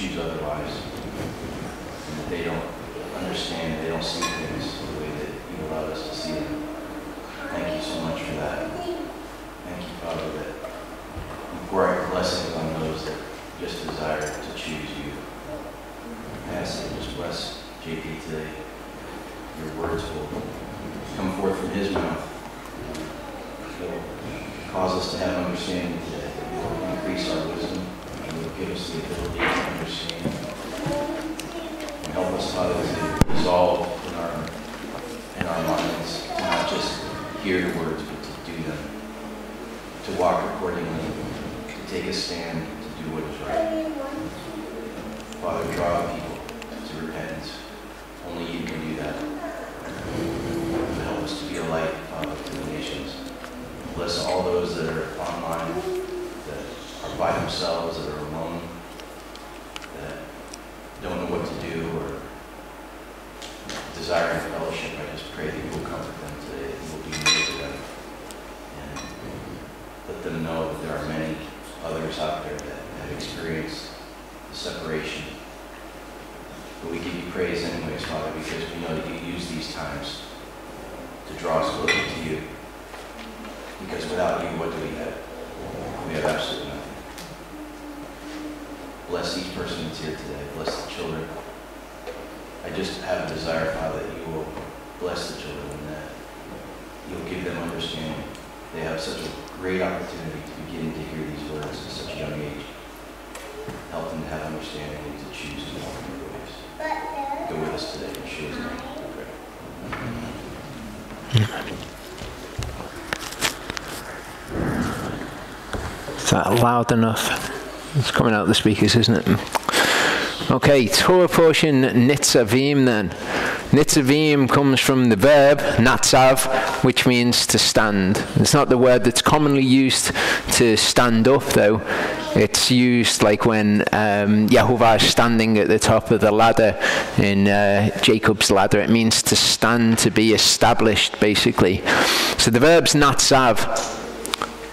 choose otherwise, and that they don't understand, they don't see things the way that you allowed us to see them. Thank you so much for that. Thank you, Father, that you pour out your blessings on those that just desire to choose you. I ask that you just bless JP today. Your words will come forth from his mouth. Will cause us to have understanding today. It will increase our wisdom and will give us the ability to understand. And help us, Father, to resolve in our minds to not just hear the words, but to do them. To walk accordingly, to take a stand, to do what is right. Father, draw people to repentance. Only you can do that. And help us to be a light, Father, to the nations. Bless all those that are online, that are by themselves, that are alone, that don't know what to do or desire fellowship. I just pray that you will comfort them today, that you will be near to them, and let them know that there are many others out there that have experienced the separation. But we give you praise anyways, Father, because we know that you use these times to draw us closer to you. Because without you, what do we have? We have absolutely nothing. Bless each person that's here today. Bless the children. I just have a desire, Father, that you will bless the children and that you'll give them understanding. They have such a great opportunity to begin to hear these words at such a young age. Help them to have understanding and to choose to walk in your ways. Go with us today in Yeshua's name. I pray. Is that loud enough? It's coming out of the speakers, isn't it? Okay, Torah portion Nitzaviym then. Nitzaviym comes from the verb natzav, which means to stand. It's not the word that's commonly used to stand up, though. It's used like when Yahovah is standing at the top of the ladder in Jacob's ladder. It means to stand, to be established, basically. So the verb's natzav.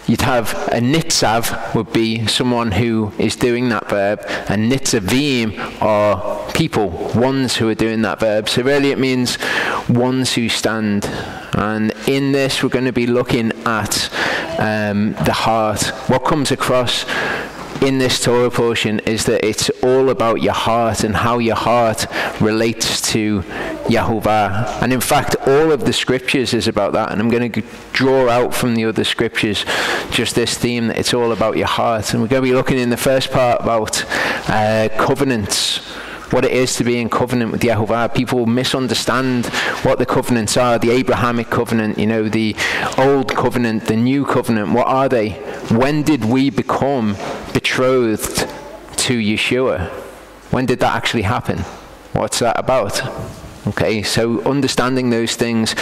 You'd have a nitzav would be someone who is doing that verb, and Nitzaviym are people, ones who are doing that verb. So really it means ones who stand. And in this we're going to be looking at the heart. What comes across in this Torah portion is that it's all about your heart and how your heart relates to Yahovah. And in fact, all of the scriptures is about that. And I'm going to draw out from the other scriptures just this theme that it's all about your heart. And we're going to be looking in the first part about covenants, what it is to be in covenant with Yahovah. People misunderstand what the covenants are. The Abrahamic covenant, you know, the old covenant, the new covenant. What are they? When did we become betrothed to Yeshua? When did that actually happen? What's that about? Okay, so understanding those things,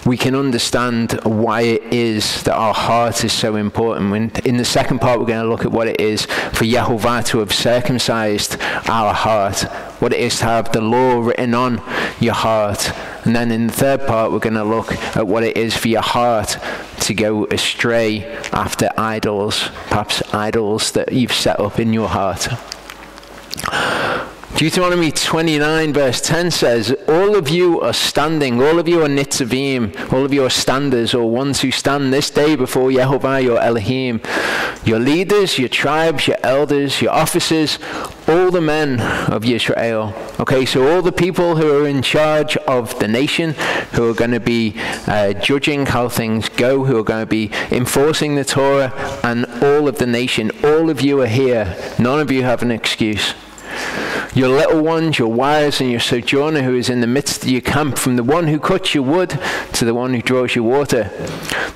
we can understand why it is that our heart is so important. In the second part, we're going to look at what it is for Yahovah to have circumcised our heart, what it is to have the law written on your heart. And then in the third part, we're going to look at what it is for your heart to go astray after idols, perhaps idols that you've set up in your heart. Deuteronomy 29 verse 10 says, all of you are standing, all of you are Nitzaviym, all of you are standers, or ones who stand this day before Yehovah your Elohim. Your leaders, your tribes, your elders, your officers, all the men of Yisrael. Okay, so all the people who are in charge of the nation, who are going to be judging how things go, who are going to be enforcing the Torah, and all of the nation, all of you are here. None of you have an excuse. Your little ones, your wives, and your sojourner who is in the midst of your camp, from the one who cuts your wood to the one who draws your water,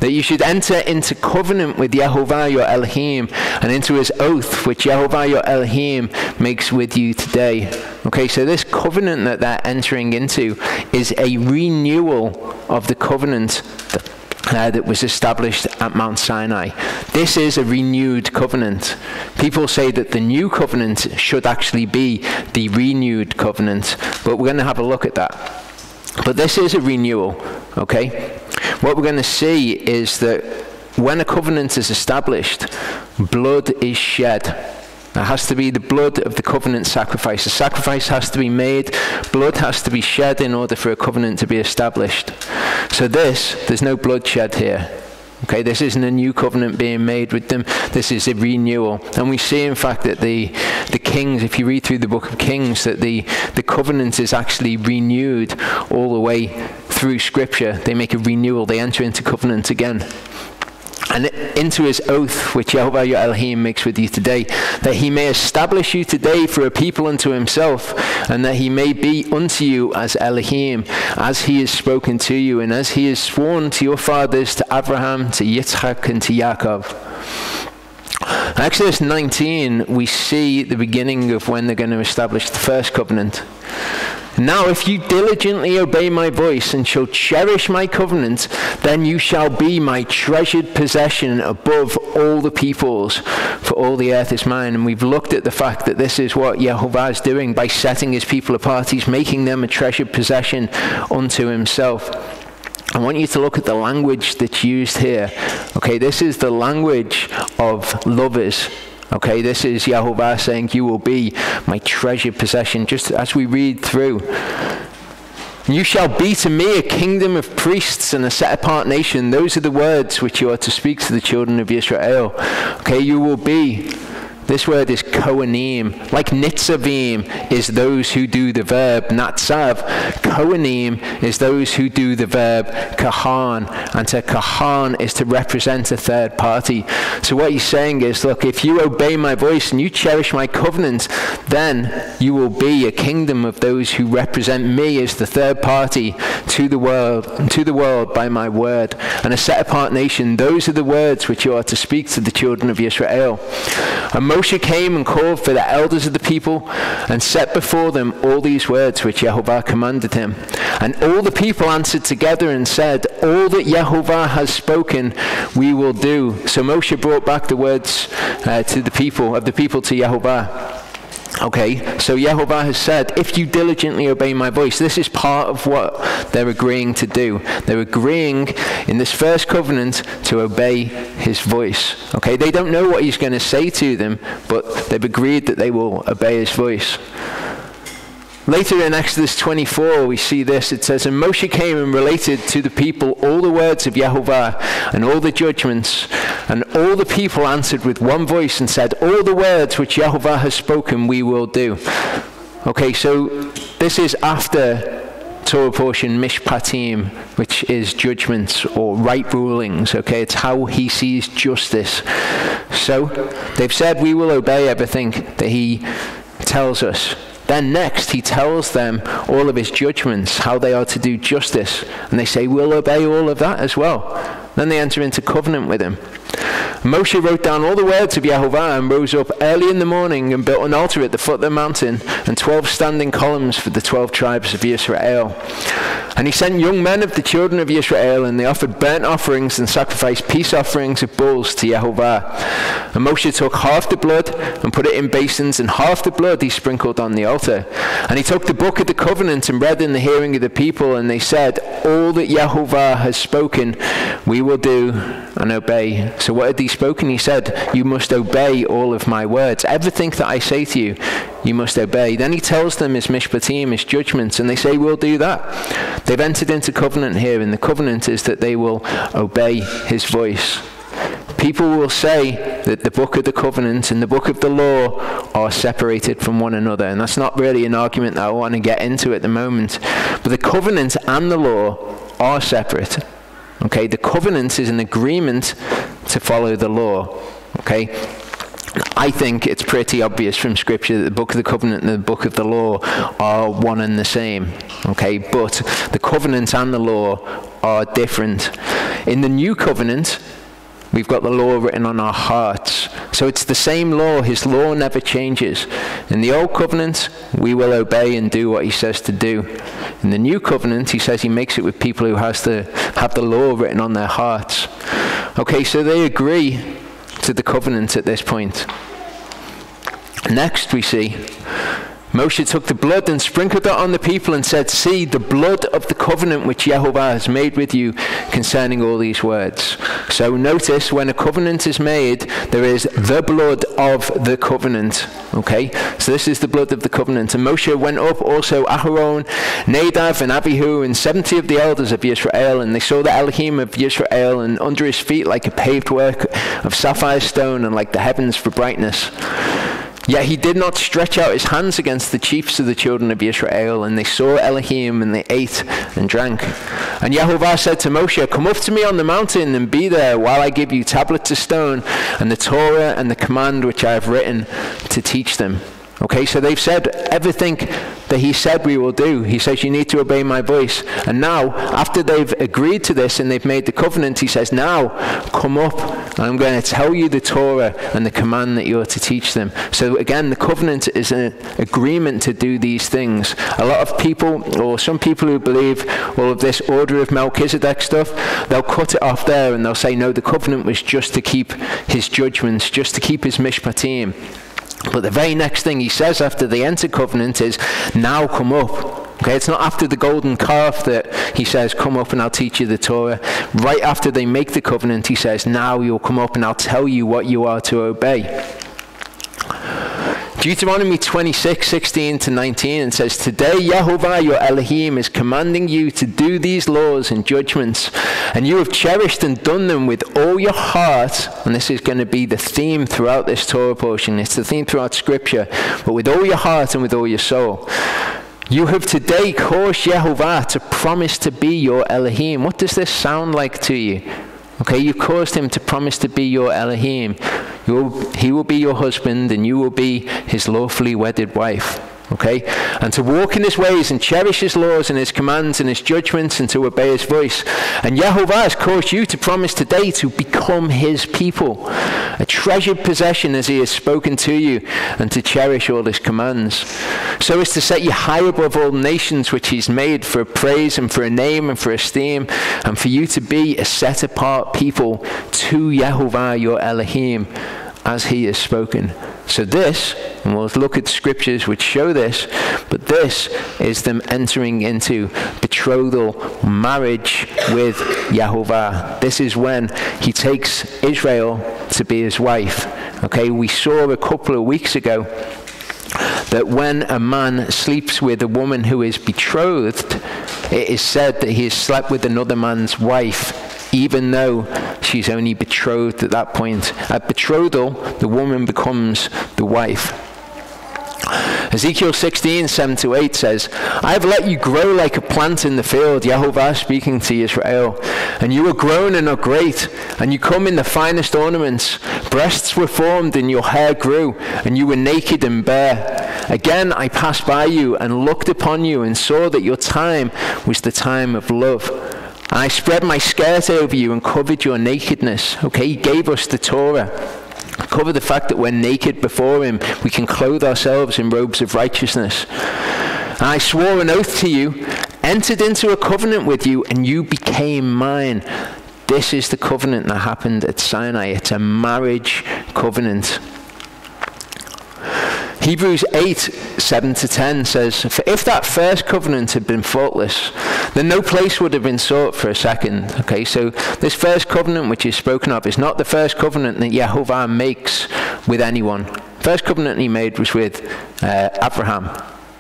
that you should enter into covenant with Yehovah your Elohim, and into his oath which Yehovah your Elohim makes with you today. Okay, so this covenant that they're entering into is a renewal of the covenant that was established at Mount Sinai. This is a renewed covenant. People say that the new covenant should actually be the renewed covenant, but we're going to have a look at that. But this is a renewal, okay? What we're going to see is that when a covenant is established, blood is shed. There has to be the blood of the covenant sacrifice. A sacrifice has to be made. Blood has to be shed in order for a covenant to be established. So there's no bloodshed here. Okay, this isn't a new covenant being made with them. This is a renewal. And we see, in fact, that the kings, if you read through the book of Kings, that the covenant is actually renewed all the way through Scripture. They make a renewal. They enter into covenant again. And into his oath, which Yehovah your Elohim makes with you today, that he may establish you today for a people unto himself, and that he may be unto you as Elohim, as he has spoken to you, and as he has sworn to your fathers, to Abraham, to Yitzchak, and to Yaakov. Exodus 19, we see the beginning of when they're going to establish the first covenant. Now, if you diligently obey my voice and shall cherish my covenant, then you shall be my treasured possession above all the peoples, for all the earth is mine. And we've looked at the fact that this is what Yehovah is doing by setting his people apart. He's making them a treasured possession unto himself. I want you to look at the language that's used here. Okay, this is the language of lovers. Okay, this is Yehovah saying, you will be my treasured possession, just as we read through. You shall be to me a kingdom of priests and a set-apart nation. Those are the words which you are to speak to the children of Israel. Okay, you will be. This word is kohanim. Like Nitzaviym is those who do the verb natzav. Kohanim is those who do the verb kahan. And to kahan is to represent a third party. So what he's saying is, look, if you obey my voice and you cherish my covenant, then you will be a kingdom of those who represent me as the third party to the world by my word. And a set-apart nation. Those are the words which you are to speak to the children of Israel. And Moshe came and called for the elders of the people and set before them all these words which Yehovah commanded him. And all the people answered together and said, all that Yehovah has spoken we will do. So Moshe brought back the words to the people to Yehovah. Okay, so Yehovah has said, if you diligently obey my voice, this is part of what they're agreeing to do. They're agreeing in this first covenant to obey his voice. Okay, they don't know what he's going to say to them, but they've agreed that they will obey his voice. Later in Exodus 24, we see this. It says, and Moshe came and related to the people all the words of Yehovah and all the judgments. And all the people answered with one voice and said, all the words which Yehovah has spoken we will do. Okay, so this is after Torah portion Mishpatim, which is judgments or right rulings. Okay, it's how he sees justice. So they've said we will obey everything that he tells us. Then next, he tells them all of his judgments, how they are to do justice. And they say, we'll obey all of that as well. Then they enter into covenant with him. Moshe wrote down all the words of Yehovah and rose up early in the morning and built an altar at the foot of the mountain and 12 standing columns for the 12 tribes of Israel. And he sent young men of the children of Israel, and they offered burnt offerings and sacrificed peace offerings of bulls to Yehovah. And Moshe took half the blood and put it in basins, and half the blood he sprinkled on the altar. And he took the book of the covenant and read in the hearing of the people, and they said, all that Yehovah has spoken we will do and obey. So what had he spoken? He said, you must obey all of my words. Everything that I say to you, you must obey. Then he tells them his mishpatim, his judgments, and they say, we'll do that. They've entered into covenant here, and the covenant is that they will obey his voice. People will say that the book of the covenant and the book of the law are separated from one another, and that's not really an argument that I want to get into at the moment. But the covenant and the law are separate. Okay, the covenant is an agreement to follow the law. Okay, I think it's pretty obvious from Scripture that the book of the covenant and the book of the law are one and the same. Okay, but the covenant and the law are different. In the new covenant, we've got the law written on our hearts. So it's the same law. His law never changes. In the old covenant, we will obey and do what he says to do. In the new covenant, he says he makes it with people who has to have the law written on their hearts. Okay, so they agree to the covenant at this point. Next we see Moshe took the blood and sprinkled it on the people and said, see, the blood of the covenant which Yehovah has made with you concerning all these words. So notice, when a covenant is made, there is the blood of the covenant. Okay, so this is the blood of the covenant. And Moshe went up also Aharon, Nadav, and Abihu, and 70 of the elders of Yisrael, and they saw the Elohim of Yisrael, and under his feet like a paved work of sapphire stone, and like the heavens for brightness. Yet he did not stretch out his hands against the chiefs of the children of Israel, and they saw Elohim, and they ate and drank. And Yehovah said to Moshe, come up to me on the mountain and be there while I give you tablets of stone and the Torah and the command which I have written to teach them. Okay, so they've said everything that he said we will do. He says, you need to obey my voice. And now, after they've agreed to this and they've made the covenant, he says, now, come up, and I'm going to tell you the Torah and the command that you're to teach them. So again, the covenant is an agreement to do these things. A lot of people, or some people who believe all of this order of Melchizedek stuff, they'll cut it off there and they'll say, no, the covenant was just to keep his judgments, just to keep his mishpatim. But the very next thing he says after they enter covenant is, now come up. Okay, it's not after the golden calf that he says, come up and I'll teach you the Torah. Right after they make the covenant, he says, now you'll come up and I'll tell you what you are to obey. Deuteronomy 26:16-19, and says, today Yehovah your Elohim is commanding you to do these laws and judgments, and you have cherished and done them with all your heart. And this is going to be the theme throughout this Torah portion. It's the theme throughout Scripture. But with all your heart and with all your soul. You have today caused Yehovah to promise to be your Elohim. What does this sound like to you? Okay, you've caused him to promise to be your Elohim. He will be your husband, and you will be his lawfully wedded wife. Okay, and to walk in his ways and cherish his laws and his commands and his judgments and to obey his voice. And Yehovah has caused you to promise today to become his people, a treasured possession as he has spoken to you, and to cherish all his commands, so as to set you high above all nations which he's made for praise and for a name and for esteem, and for you to be a set apart people to Yehovah your Elohim, as he has spoken. So this, and we'll look at scriptures which show this, but this is them entering into betrothal, marriage with Yehovah. This is when he takes Israel to be his wife. Okay, we saw a couple of weeks ago that when a man sleeps with a woman who is betrothed, it is said that he has slept with another man's wife, even though she's only betrothed at that point. At betrothal, the woman becomes the wife. Ezekiel 16:7-8 says, I have let you grow like a plant in the field, Yehovah speaking to Israel, and you are grown and are great, and you come in the finest ornaments. Breasts were formed and your hair grew, and you were naked and bare. Again I passed by you and looked upon you and saw that your time was the time of love. I spread my skirt over you and covered your nakedness. Okay, he gave us the Torah. Cover the fact that we're naked before him. We can clothe ourselves in robes of righteousness. And I swore an oath to you, entered into a covenant with you, and you became mine. This is the covenant that happened at Sinai. It's a marriage covenant. Hebrews 8:7-10 says, for if that first covenant had been faultless, then no place would have been sought for a second. Okay, so this first covenant which is spoken of is not the first covenant that Yehovah makes with anyone. First covenant he made was with Abraham.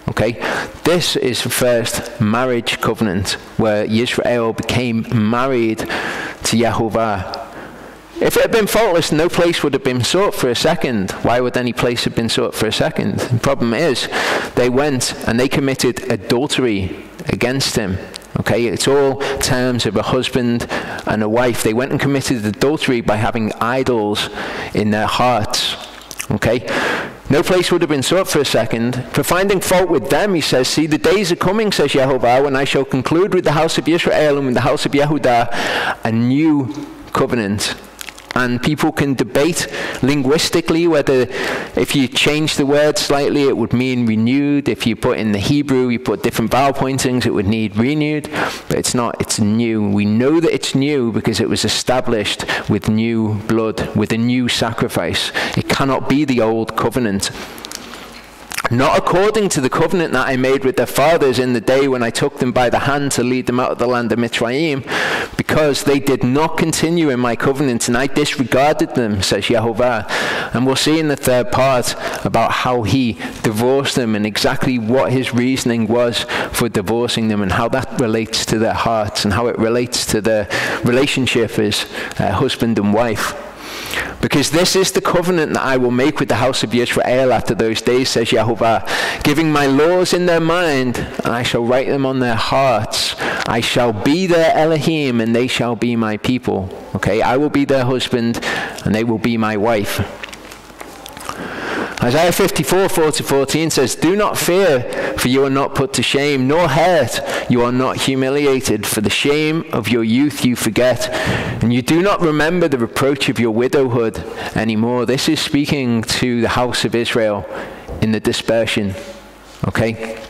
Okay, this is the first marriage covenant where Israel became married to Yehovah. If it had been faultless, no place would have been sought for a second. Why would any place have been sought for a second? The problem is, they went and they committed adultery against him. Okay, it's all terms of a husband and a wife. They went and committed adultery by having idols in their hearts. Okay, no place would have been sought for a second. For finding fault with them, he says, see, the days are coming, says Yehovah, when I shall conclude with the house of Israel and with the house of Yehudah a new covenant. And people can debate linguistically whether if you change the word slightly it would mean renewed. If you put in the Hebrew, you put different vowel pointings, it would need renewed. But it's not, it's new. We know that it's new because it was established with new blood, with a new sacrifice. It cannot be the old covenant. not according to the covenant that I made with their fathers in the day when I took them by the hand to lead them out of the land of Mitzrayim, because they did not continue in my covenant, and I disregarded them, says Yehovah. And we'll see in the third part about how he divorced them and exactly what his reasoning was for divorcing them, and how that relates to their hearts and how it relates to their relationship as husband and wife. Because this is the covenant that I will make with the house of Israel after those days, says Yehovah, giving my laws in their mind, and I shall write them on their hearts. I shall be their Elohim, and they shall be my people. Okay, I will be their husband, and they will be my wife. Isaiah 54:4-14 says, do not fear, for you are not put to shame, nor hurt, you are not humiliated. For the shame of your youth you forget, and you do not remember the reproach of your widowhood anymore. This is speaking to the house of Israel in the dispersion. Okay?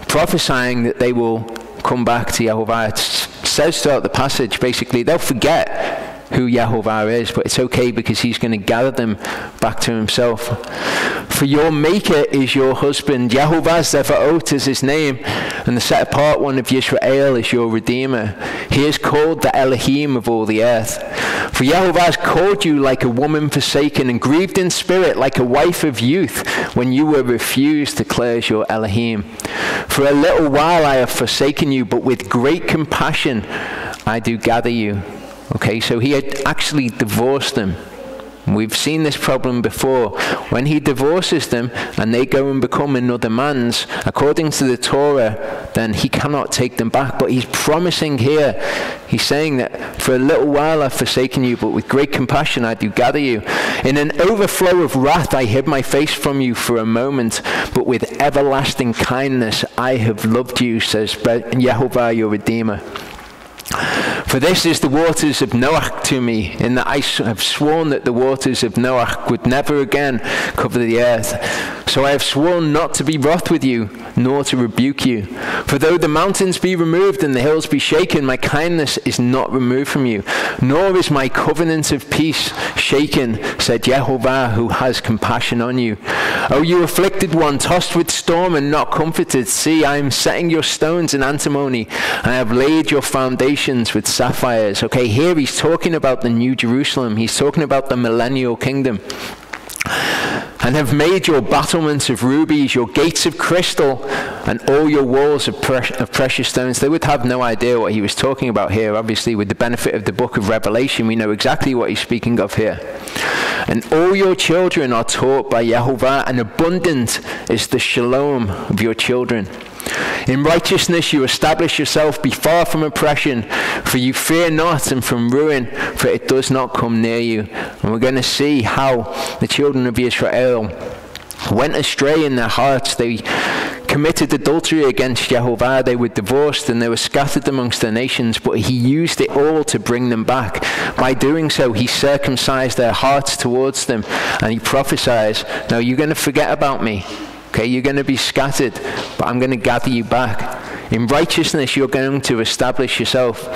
Prophesying that they will come back to Yehovah. It says throughout the passage, basically, they'll forget who Yehovah is, but it's okay because he's going to gather them back to himself. For your maker is your husband. Yehovah Zevaot is his name, and the set apart one of Yisrael is your redeemer. He is called the Elohim of all the earth. For Yehovah has called you like a woman forsaken and grieved in spirit, like a wife of youth when you were refused, declares your Elohim. For a little while I have forsaken you, but with great compassion I do gather you. Okay, so he had actually divorced them. We've seen this problem before. When he divorces them and they go and become another man's, according to the Torah, then he cannot take them back. But he's promising here, he's saying that for a little while I've forsaken you, but with great compassion I do gather you. In an overflow of wrath I hid my face from you for a moment, but with everlasting kindness I have loved you, says Yehovah your Redeemer. For this is the waters of Noach to me, in that I have sworn that the waters of Noach would never again cover the earth. So I have sworn not to be wroth with you, nor to rebuke you. For though the mountains be removed and the hills be shaken, my kindness is not removed from you, nor is my covenant of peace shaken, said Yehovah, who has compassion on you. O you afflicted one, tossed with storm and not comforted, see, I am setting your stones in antimony, and I have laid your foundations with sapphires. Okay, here he's talking about the New Jerusalem. He's talking about the millennial kingdom. And have made your battlements of rubies, your gates of crystal, and all your walls of precious stones. They would have no idea what he was talking about here. Obviously, with the benefit of the book of Revelation, we know exactly what he's speaking of here. And all your children are taught by Yehovah, and abundant is the shalom of your children. In righteousness you establish yourself, be far from oppression, for you fear not, and from ruin, for it does not come near you. And we're going to see how the children of Israel went astray in their hearts. They committed adultery against Yehovah. They were divorced and they were scattered amongst the nations, but he used it all to bring them back. By doing so, he circumcised their hearts towards them, and he prophesies, now you're going to forget about me. Okay, you're going to be scattered, but I'm going to gather you back. In righteousness, you're going to establish yourself.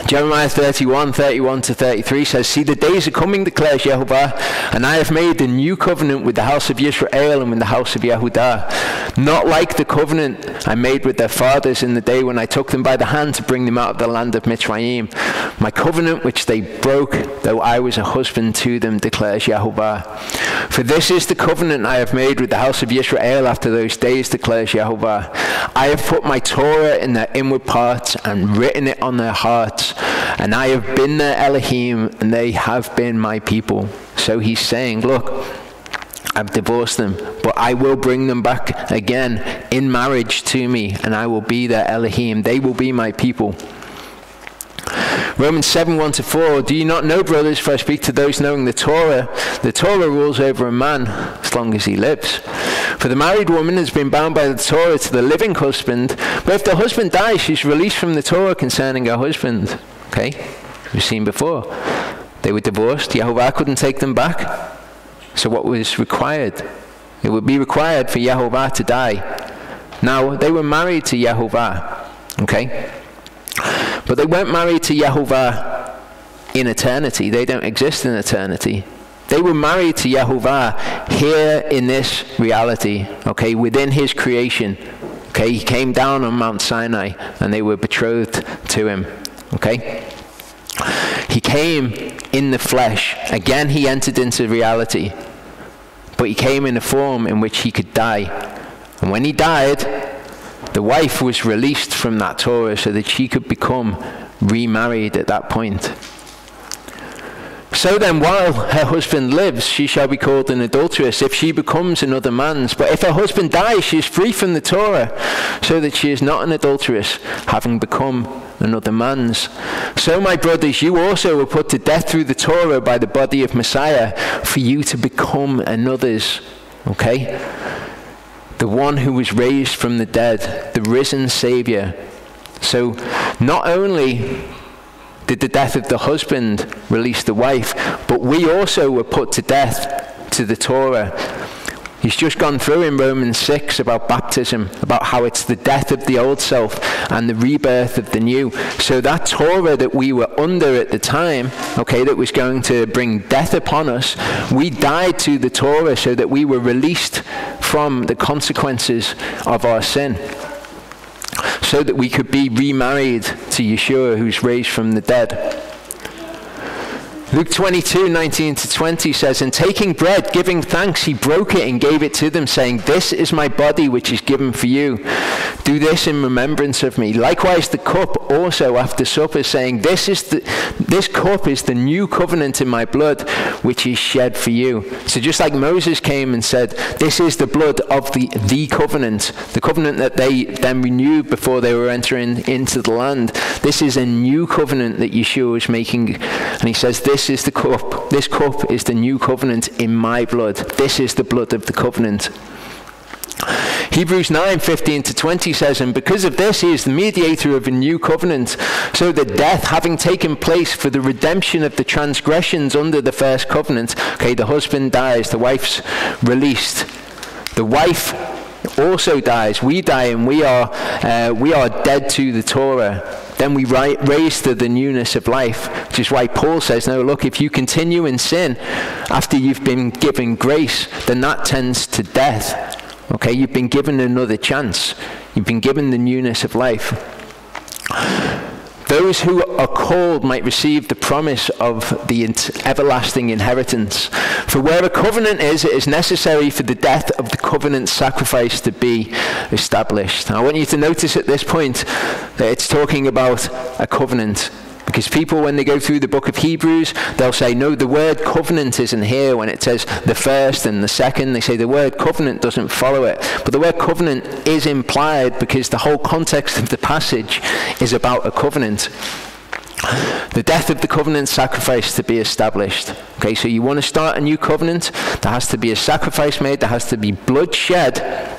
Jeremiah 31:31-33 says, see, the days are coming, declares Yehovah, and I have made a new covenant with the house of Israel and with the house of Yehudah, not like the covenant I made with their fathers in the day when I took them by the hand to bring them out of the land of Mitzrayim. My covenant which they broke, though I was a husband to them, declares Yehovah. For this is the covenant I have made with the house of Israel after those days, declares Yehovah. I have put my Torah in their inward parts and written it on their hearts, and I have been their Elohim, and they have been my people. So he's saying, look, I've divorced them, but I will bring them back again in marriage to me, and I will be their Elohim. They will be my people. Romans 7:1-4, do you not know, brothers, for I speak to those knowing the Torah rules over a man as long as he lives. For the married woman has been bound by the Torah to the living husband, but if the husband dies, she's released from the Torah concerning her husband. Okay, we've seen before. They were divorced. Yehovah couldn't take them back. So what was required? It would be required for Yehovah to die. Now, they were married to Yehovah. Okay? But they weren't married to Yehovah in eternity. They don't exist in eternity. They were married to Yehovah here in this reality, okay, within his creation. Okay, he came down on Mount Sinai and they were betrothed to him. Okay? He came in the flesh. Again, he entered into reality. But he came in a form in which he could die. And when he died, the wife was released from that Torah so that she could become remarried at that point. So then, while her husband lives, she shall be called an adulteress if she becomes another man's. But if her husband dies, she is free from the Torah, so that she is not an adulteress, having become another man's. So, my brothers, you also were put to death through the Torah by the body of Messiah, for you to become another's. Okay? The one who was raised from the dead, the risen Savior. So, not only did the death of the husband release the wife, but we also were put to death to the Torah. He's just gone through in Romans 6 about baptism, about how it's the death of the old self and the rebirth of the new. So that Torah that we were under at the time, okay, that was going to bring death upon us, we died to the Torah so that we were released from the consequences of our sin, so that we could be remarried to Yeshua, who's raised from the dead. Luke 22:19-20 says, and taking bread, giving thanks, he broke it and gave it to them, saying, this is my body which is given for you. Do this in remembrance of me. Likewise the cup also after supper, saying, this cup is the new covenant in my blood, which is shed for you. So just like Moses came and said, this is the blood of the covenant, the covenant that they then renewed before they were entering into the land. This is a new covenant that Yeshua was making. And he says, this is the cup. This cup is the new covenant in my blood. This is the blood of the covenant. Hebrews 9:15-20 says, and because of this he is the mediator of a new covenant, so that death having taken place for the redemption of the transgressions under the first covenant, okay, the husband dies, the wife's released. The wife also dies, we die, and we are dead to the Torah. Then we raise to the newness of life, which is why Paul says, no, look, if you continue in sin after you've been given grace, then that tends to death. Okay, you've been given another chance. You've been given the newness of life. Those who are called might receive the promise of the everlasting inheritance. For where a covenant is, it is necessary for the death of the covenant sacrifice to be established. Now, I want you to notice at this point that it's talking about a covenant. Because people, when they go through the book of Hebrews, they'll say, no, the word covenant isn't here. When it says the first and the second, they say the word covenant doesn't follow it. But the word covenant is implied because the whole context of the passage is about a covenant. The death of the covenant sacrifice to be established. Okay, so you want to start a new covenant, there has to be a sacrifice made, there has to be blood shed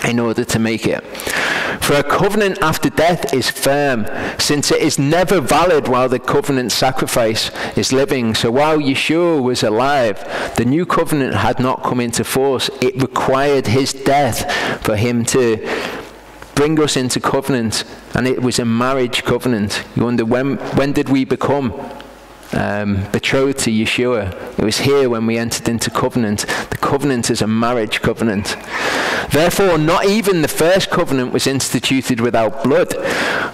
in order to make it. For a covenant after death is firm, since it is never valid while the covenant sacrifice is living. So while Yeshua was alive, the new covenant had not come into force. It required his death for him to bring us into covenant, and it was a marriage covenant. You wonder, when did we become betrothed to Yeshua? It was here when we entered into covenant. The covenant is a marriage covenant. Therefore, not even the first covenant was instituted without blood.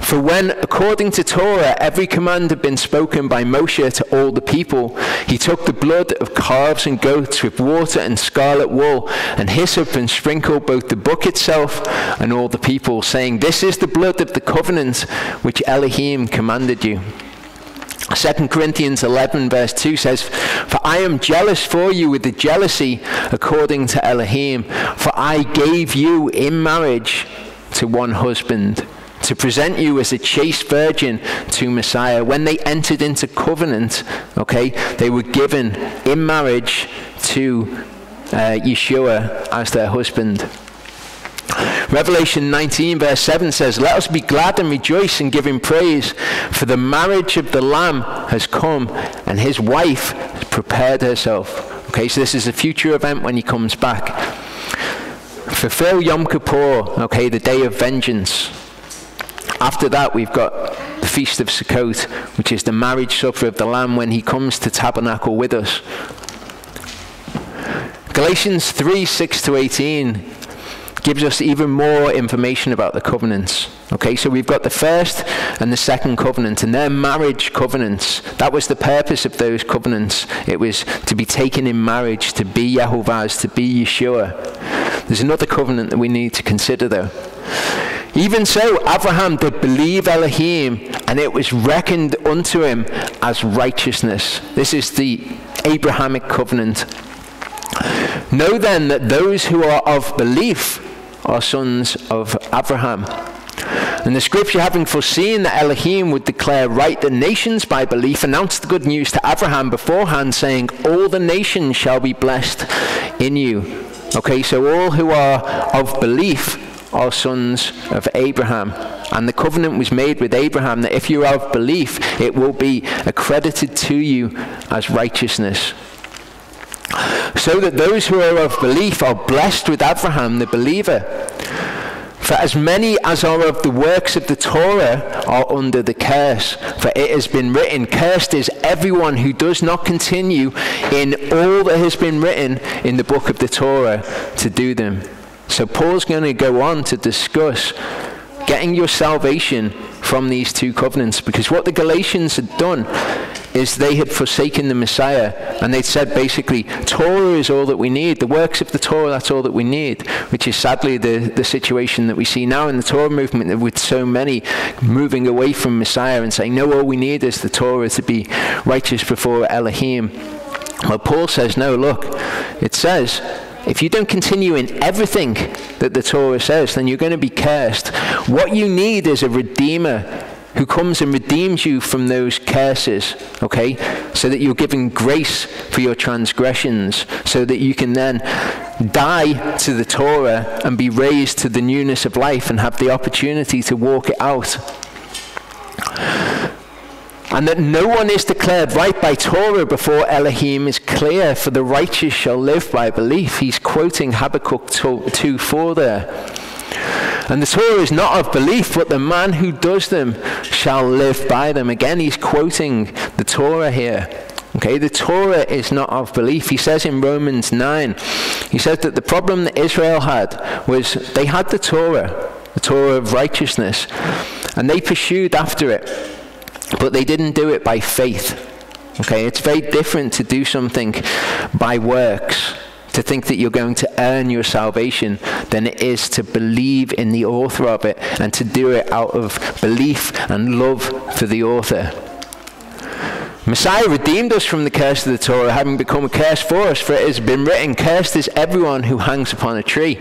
For when, according to Torah, every command had been spoken by Moshe to all the people, he took the blood of calves and goats with water and scarlet wool and hyssop and sprinkled both the book itself and all the people, saying, this is the blood of the covenant which Elohim commanded you. 2 Corinthians 11 verse 2 says, for I am jealous for you with the jealousy according to Elohim, for I gave you in marriage to one husband, to present you as a chaste virgin to Messiah. When they entered into covenant, okay, they were given in marriage to Yeshua as their husband. Revelation 19 verse 7 says, let us be glad and rejoice and give him praise, for the marriage of the Lamb has come and his wife has prepared herself. Okay, so this is a future event when he comes back. Fulfill Yom Kippur, okay, the day of vengeance. After that we've got the Feast of Sukkot, which is the marriage supper of the Lamb when he comes to tabernacle with us. Galatians 3:6-18 gives us even more information about the covenants. Okay, so we've got the first and the second covenant, and they're marriage covenants. That was the purpose of those covenants. It was to be taken in marriage, to be Yehovah's, to be Yeshua. There's another covenant that we need to consider though. Even so, Abraham did believe Elohim, and it was reckoned unto him as righteousness. This is the Abrahamic covenant. Know then that those who are of belief are sons of Abraham. And the scripture, having foreseen that Elohim would declare right the nations by belief, announced the good news to Abraham beforehand, saying, all the nations shall be blessed in you. Okay, so all who are of belief are sons of Abraham. And the covenant was made with Abraham that if you are of belief, it will be accredited to you as righteousness. So that those who are of belief are blessed with Abraham the believer. For as many as are of the works of the Torah are under the curse. For it has been written, cursed is everyone who does not continue in all that has been written in the book of the Torah to do them. So Paul's going to go on to discuss getting your salvation from these two covenants, because what the Galatians had done is they had forsaken the Messiah, and they'd said basically, Torah is all that we need. The works of the Torah, that's all that we need, which is sadly the situation that we see now in the Torah movement, with so many moving away from Messiah and saying, no, all we need is the Torah to be righteous before Elohim. Well, Paul says, no, look, it says, if you don't continue in everything that the Torah says, then you're going to be cursed. What you need is a Redeemer who comes and redeems you from those curses, okay? So that you're given grace for your transgressions, so that you can then die to the Torah and be raised to the newness of life and have the opportunity to walk it out. And that no one is declared right by Torah before Elohim is clear, for the righteous shall live by belief. He's quoting Habakkuk 2:4 there. And the Torah is not of belief, but the man who does them shall live by them. Again, he's quoting the Torah here. Okay, the Torah is not of belief. He says in Romans 9, he says that the problem that Israel had was they had the Torah of righteousness, and they pursued after it. But they didn't do it by faith. Okay, it's very different to do something by works, to think that you're going to earn your salvation, than it is to believe in the author of it and to do it out of belief and love for the author. Messiah redeemed us from the curse of the Torah, having become a curse for us, for it has been written, cursed is everyone who hangs upon a tree,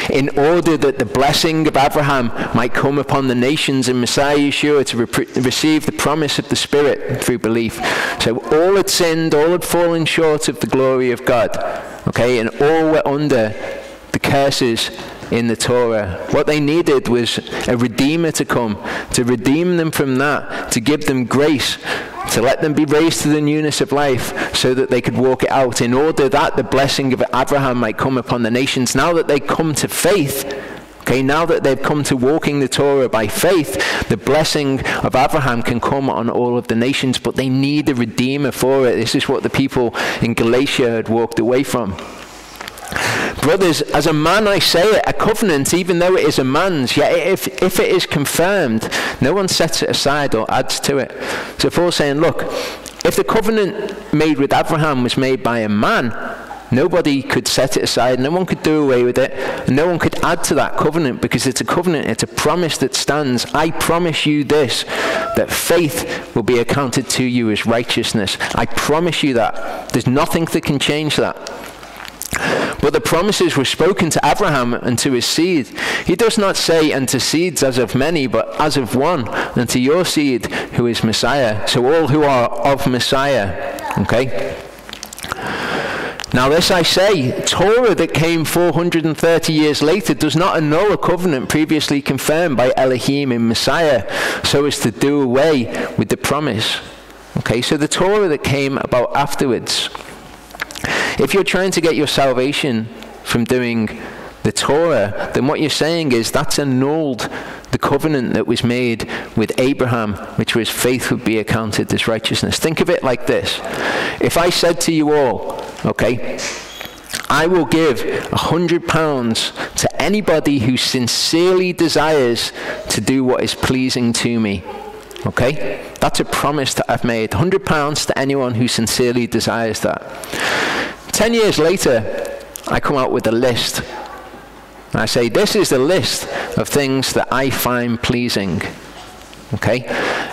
in order that the blessing of Abraham might come upon the nations in Messiah Yeshua to receive the promise of the Spirit through belief. So all had sinned, all had fallen short of the glory of God, okay, and all were under the curses in the Torah. What they needed was a Redeemer to come, to redeem them from that, to give them grace, to let them be raised to the newness of life so that they could walk it out, in order that the blessing of Abraham might come upon the nations. Now that they come to faith, okay, now that they've come to walking the Torah by faith, the blessing of Abraham can come on all of the nations, but they need a Redeemer for it. This is what the people in Galatia had walked away from. Brothers, as a man I say it, a covenant, even though it is a man's, yet if it is confirmed, no one sets it aside or adds to it. So Paul's saying, look, if the covenant made with Abraham was made by a man, nobody could set it aside, no one could do away with it, and no one could add to that covenant, because it's a covenant, it's a promise that stands. I promise you this, that faith will be accounted to you as righteousness. I promise you that. There's nothing that can change that. But the promises were spoken to Abraham and to his seed. He does not say, and to seeds as of many, but as of one, and to your seed, who is Messiah. So all who are of Messiah. Okay? Now this I say, Torah that came 430 years later does not annul a covenant previously confirmed by Elohim in Messiah, so as to do away with the promise. Okay, so the Torah that came about afterwards. If you're trying to get your salvation from doing the Torah, then what you're saying is that's annulled the covenant that was made with Abraham, which was faith would be accounted as righteousness. Think of it like this. If I said to you all, okay, I will give £100 to anybody who sincerely desires to do what is pleasing to me. Okay? That's a promise that I've made. £100 to anyone who sincerely desires that. 10 years later, I come out with a list. And I say, this is the list of things that I find pleasing. Okay?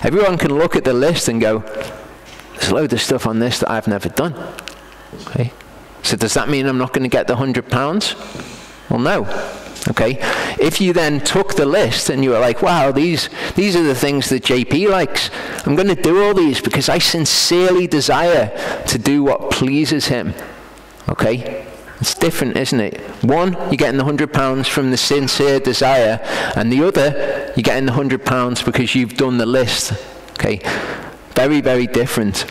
Everyone can look at the list and go, there's a load of stuff on this that I've never done. Okay? So does that mean I'm not going to get the £100? Well, no. Okay? If you then took the list and you were like, wow, these are the things that JP likes. I'm going to do all these because I sincerely desire to do what pleases him. Okay? It's different, isn't it? One, you're getting the £100 from the sincere desire, and the other, you're getting the £100 because you've done the list. Okay? Very, very different.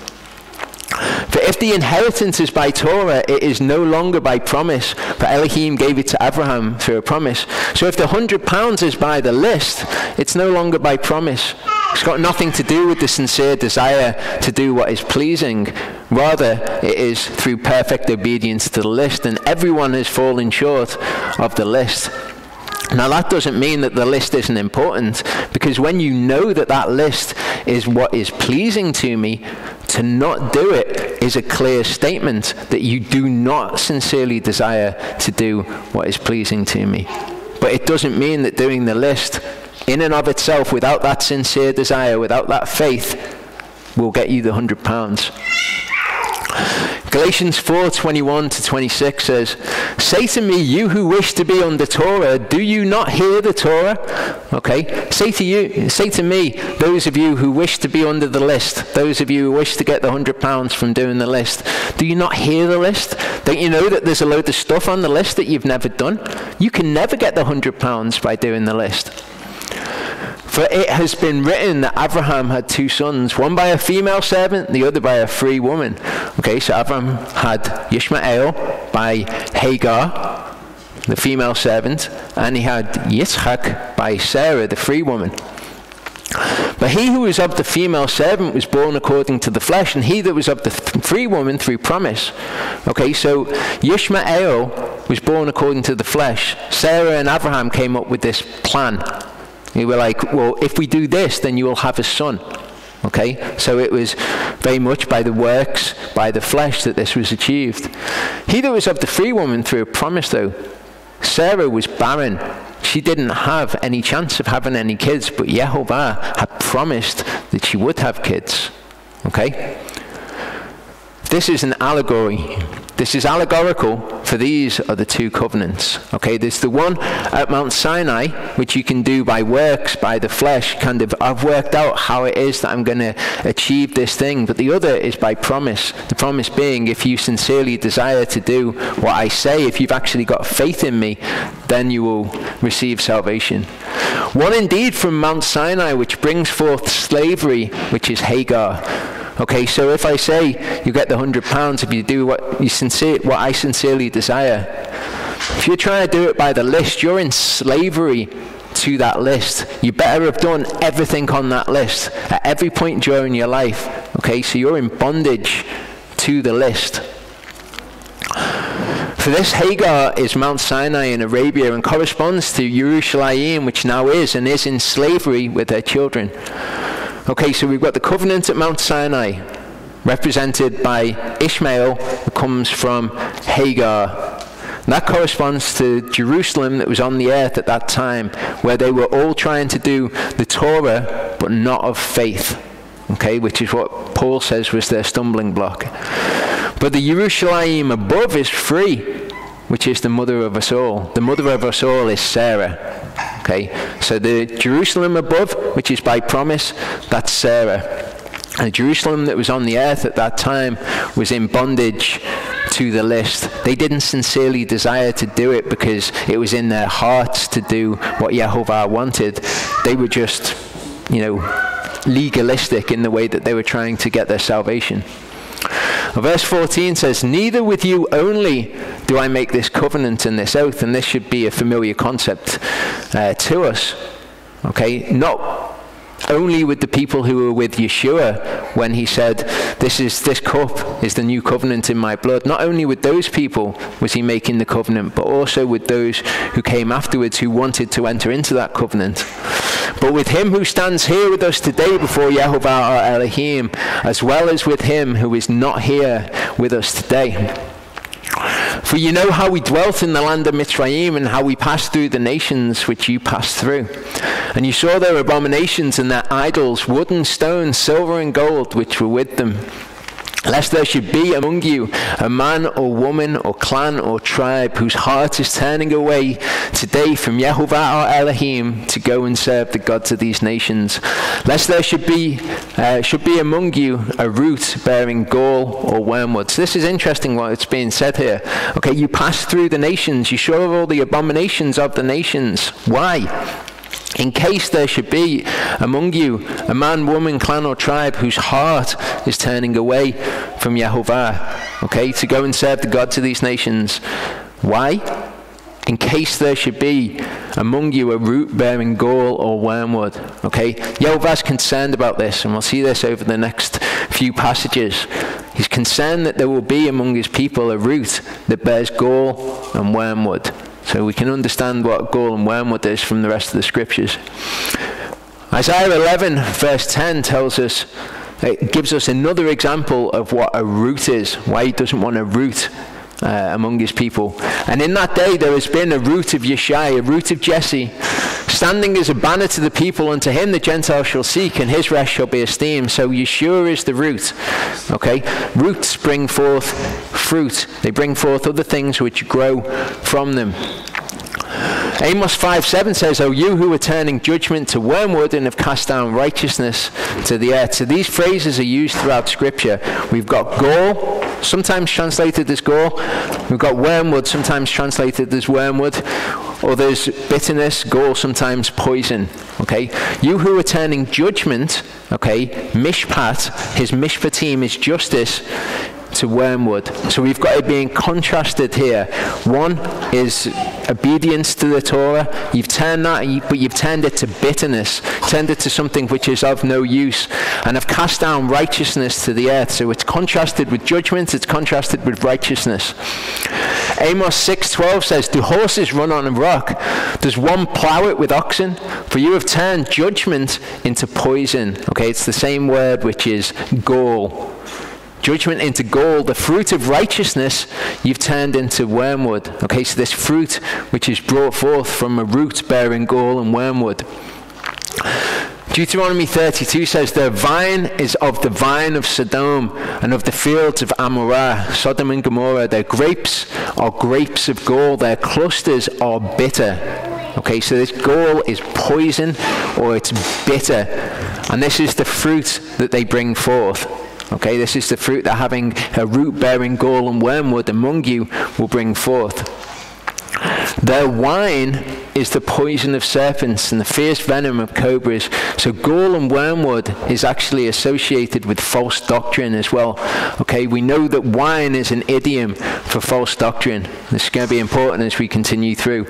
For if the inheritance is by Torah, it is no longer by promise, for Elohim gave it to Abraham through a promise. So if the £100 is by the list, it's no longer by promise. It's got nothing to do with the sincere desire to do what is pleasing. Rather, it is through perfect obedience to the list, and everyone has fallen short of the list. Now that doesn't mean that the list isn't important, because when you know that that list is what is pleasing to me, to not do it is a clear statement that you do not sincerely desire to do what is pleasing to me. But it doesn't mean that doing the list in and of itself, without that sincere desire, without that faith, will get you the £100. Galatians 4:21-26 says, say to me, you who wish to be under Torah, do you not hear the Torah? Okay, say to me, those of you who wish to be under the list, those of you who wish to get the £100 from doing the list, do you not hear the list? Don't you know that there's a load of stuff on the list that you've never done? You can never get the £100 by doing the list. For it has been written that Abraham had two sons, one by a female servant, the other by a free woman. Okay, so Abraham had Ishmael by Hagar, the female servant, and he had Yitzchak by Sarah, the free woman. But he who was of the female servant was born according to the flesh, and he that was of the free woman through promise. Okay, so Ishmael was born according to the flesh. Sarah and Abraham came up with this plan. We were like, well, if we do this, then you will have a son. Okay? So it was very much by the works, by the flesh, that this was achieved. He that was of the free woman through a promise, though, Sarah was barren. She didn't have any chance of having any kids, but Yehovah had promised that she would have kids. Okay? This is an allegory. This is allegorical, for these are the two covenants. Okay, there's the one at Mount Sinai, which you can do by works, by the flesh, kind of, I've worked out how it is that I'm going to achieve this thing. But the other is by promise. The promise being, if you sincerely desire to do what I say, if you've actually got faith in me, then you will receive salvation. One indeed from Mount Sinai, which brings forth slavery, which is Hagar. Okay, so if I say you get the £100 if you do what I sincerely desire, if you're trying to do it by the list, you're in slavery to that list. You better have done everything on that list at every point during your life. Okay, so you're in bondage to the list. For this Hagar is Mount Sinai in Arabia and corresponds to Jerusalem, which now is and is in slavery with her children. Okay, so we've got the covenant at Mount Sinai, represented by Ishmael, who comes from Hagar. And that corresponds to Jerusalem that was on the earth at that time, where they were all trying to do the Torah, but not of faith. Okay, which is what Paul says was their stumbling block. But the Jerusalem above is free, which is the mother of us all. The mother of us all is Sarah. Okay, so the Jerusalem above, which is by promise, that's Sarah. And the Jerusalem that was on the earth at that time was in bondage to the list. They didn't sincerely desire to do it because it was in their hearts to do what Yehovah wanted. They were just, legalistic in the way that they were trying to get their salvation. Verse 14 says, neither with you only do I make this covenant and this oath, and this should be a familiar concept to us. Okay, not only with the people who were with Yeshua when he said, this cup is the new covenant in my blood. Not only with those people was he making the covenant, but also with those who came afterwards who wanted to enter into that covenant. But with him who stands here with us today before Yehovah our Elohim, as well as with him who is not here with us today. For you know how we dwelt in the land of Mitzrayim, and how we passed through the nations which you passed through. And you saw their abominations and their idols, wood and stone, silver and gold, which were with them. Lest there should be among you a man or woman or clan or tribe whose heart is turning away today from Yehovah our Elohim to go and serve the gods of these nations. Lest there should be among you a root bearing gall or wormwood. So this is interesting what it's being said here. Okay, you passed through the nations. You saw all the abominations of the nations. Why? In case there should be among you a man, woman, clan or tribe whose heart is turning away from Yehovah, okay, to go and serve the gods of these nations. Why? In case there should be among you a root bearing gall or wormwood. Okay, Yehovah's concerned about this, and we'll see this over the next few passages. He's concerned that there will be among his people a root that bears gall and wormwood. So we can understand what gall and wormwood is from the rest of the scriptures. Isaiah 11 verse 10 tells us, it gives us another example of what a root is, why he doesn't want a root among his people. And in that day there has been a root of Yeshai, a root of Jesse, standing as a banner to the people. Unto him the Gentiles shall seek, and his rest shall be esteemed. So Yeshua is the root. Okay, roots bring forth fruit. They bring forth other things which grow from them. Amos 5:7 says, O you who are turning judgment to wormwood and have cast down righteousness to the earth. So these phrases are used throughout Scripture. We've got gall, sometimes translated as gall. We've got wormwood, sometimes translated as wormwood. Or there's bitterness, gall, sometimes poison. Okay, you who are turning judgment, okay, mishpat, his mishpatim is justice, to wormwood. So we've got it being contrasted here. One is obedience to the Torah. You've turned that, but you've turned it to bitterness, turned it to something which is of no use, and have cast down righteousness to the earth. So it's contrasted with judgment, it's contrasted with righteousness. Amos 6:12 says, do horses run on a rock? Does one plow it with oxen? For you have turned judgment into poison. Okay, it's the same word which is gall. Judgment into gall. The fruit of righteousness you've turned into wormwood. Okay, so this fruit which is brought forth from a root bearing gall and wormwood. Deuteronomy 32 says, the vine is of the vine of Sodom and of the fields of Amorah, Sodom and Gomorrah. Their grapes are grapes of gall. Their clusters are bitter. Okay, so this gall is poison, or it's bitter. And this is the fruit that they bring forth. Okay, this is the fruit that having a root bearing gall and wormwood among you will bring forth. Their wine is the poison of serpents and the fierce venom of cobras. So gall and wormwood is actually associated with false doctrine as well. Okay, we know that wine is an idiom for false doctrine. This is going to be important as we continue through.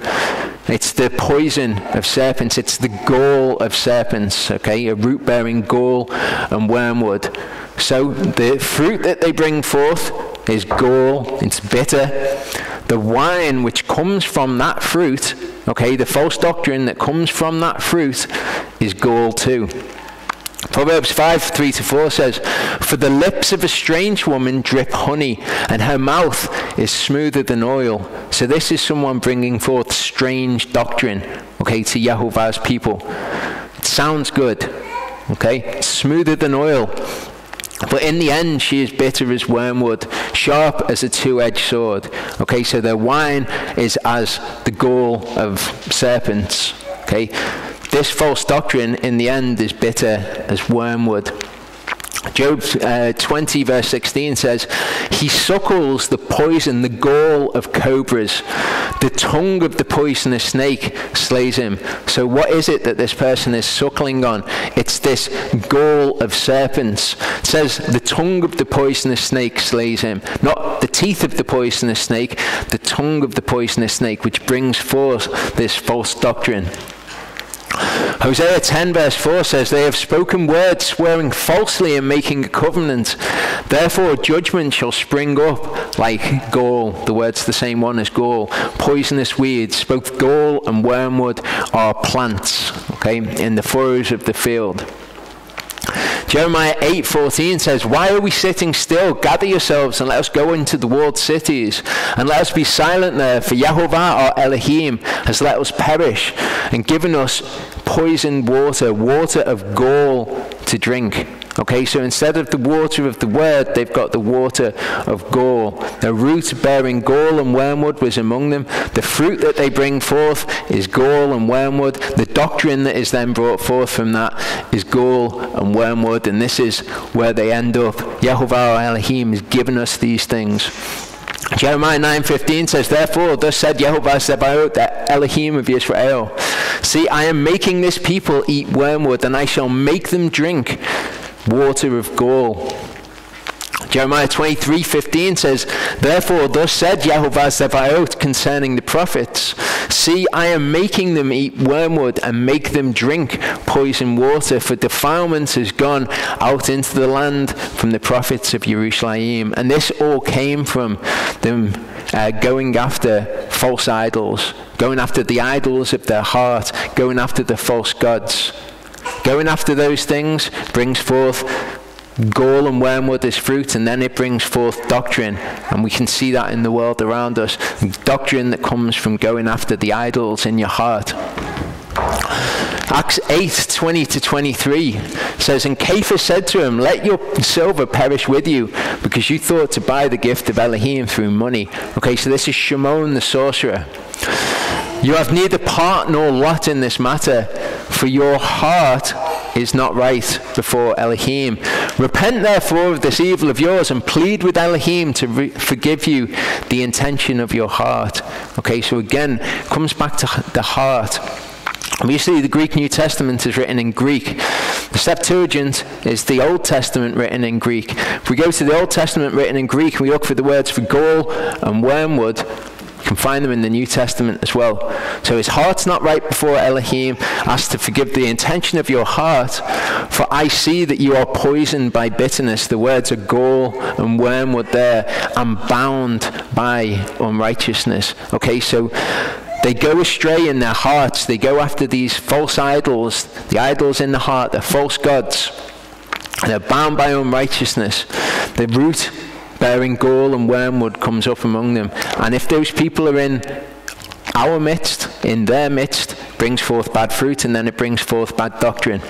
It's the poison of serpents. It's the gall of serpents. Okay, a root bearing gall and wormwood. So the fruit that they bring forth is gall. It's bitter. The wine which comes from that fruit, okay, the false doctrine that comes from that fruit is gall too. Proverbs 5:3-4 says, for the lips of a strange woman drip honey, and her mouth is smoother than oil. So this is someone bringing forth strange doctrine, okay, to Yehovah's people. It sounds good, okay, it's smoother than oil. But in the end, she is bitter as wormwood, sharp as a two-edged sword. Okay, so their wine is as the gall of serpents. Okay, this false doctrine in the end is bitter as wormwood. Job 20 verse 16 says, he suckles the poison, the gall of cobras. The tongue of the poisonous snake slays him. So what is it that this person is suckling on? It's this gall of serpents. It says the tongue of the poisonous snake slays him. Not the teeth of the poisonous snake, the tongue of the poisonous snake, which brings forth this false doctrine. Hosea 10 verse 4 says, they have spoken words, swearing falsely and making a covenant. Therefore judgment shall spring up like gall. The word's the same one as gall. Poisonous weeds. Both gall and wormwood are plants, okay, in the furrows of the field. Jeremiah 8:14 says, why are we sitting still? Gather yourselves and let us go into the walled cities, and let us be silent there, for Yehovah our Elohim has let us perish, and given us poisoned water, water of gall to drink. Okay, so instead of the water of the word, they've got the water of gall. The root bearing gall and wormwood was among them. The fruit that they bring forth is gall and wormwood. The doctrine that is then brought forth from that is gall and wormwood. And this is where they end up. Yehovah our Elohim has given us these things. Jeremiah 9:15 says, therefore, thus said Yehovah Zebaoth, the Elohim of Israel, see, I am making this people eat wormwood, and I shall make them drink water of gall. Jeremiah 23:15 says, therefore, thus said Yehovah Zebaoth concerning the prophets, see, I am making them eat wormwood and make them drink poison water, for defilement has gone out into the land from the prophets of Jerusalem. And this all came from them going after false idols, going after the idols of their heart, going after the false gods. Going after those things brings forth gall and wormwood as fruit, and then it brings forth doctrine. And we can see that in the world around us. Doctrine that comes from going after the idols in your heart. Acts 8:20-23 says, and Cephas said to him, let your silver perish with you, because you thought to buy the gift of Elohim through money. Okay, so this is Shimon the sorcerer. You have neither part nor lot in this matter, for your heart is not right before Elohim. Repent therefore of this evil of yours, and plead with Elohim to forgive you the intention of your heart. Okay, so again, it comes back to the heart. Obviously, the Greek New Testament is written in Greek. The Septuagint is the Old Testament written in Greek. If we go to the Old Testament written in Greek, we look for the words for gall and wormwood, you can find them in the New Testament as well. So his heart's not right before Elohim, asked to forgive the intention of your heart, for I see that you are poisoned by bitterness. The words are gall and wormwood there, and bound by unrighteousness. Okay, so they go astray in their hearts. They go after these false idols, the idols in the heart, the false gods. They're bound by unrighteousness. The root bearing gall and wormwood comes up among them. And if those people are in our midst, in their midst, brings forth bad fruit, and then it brings forth bad doctrine.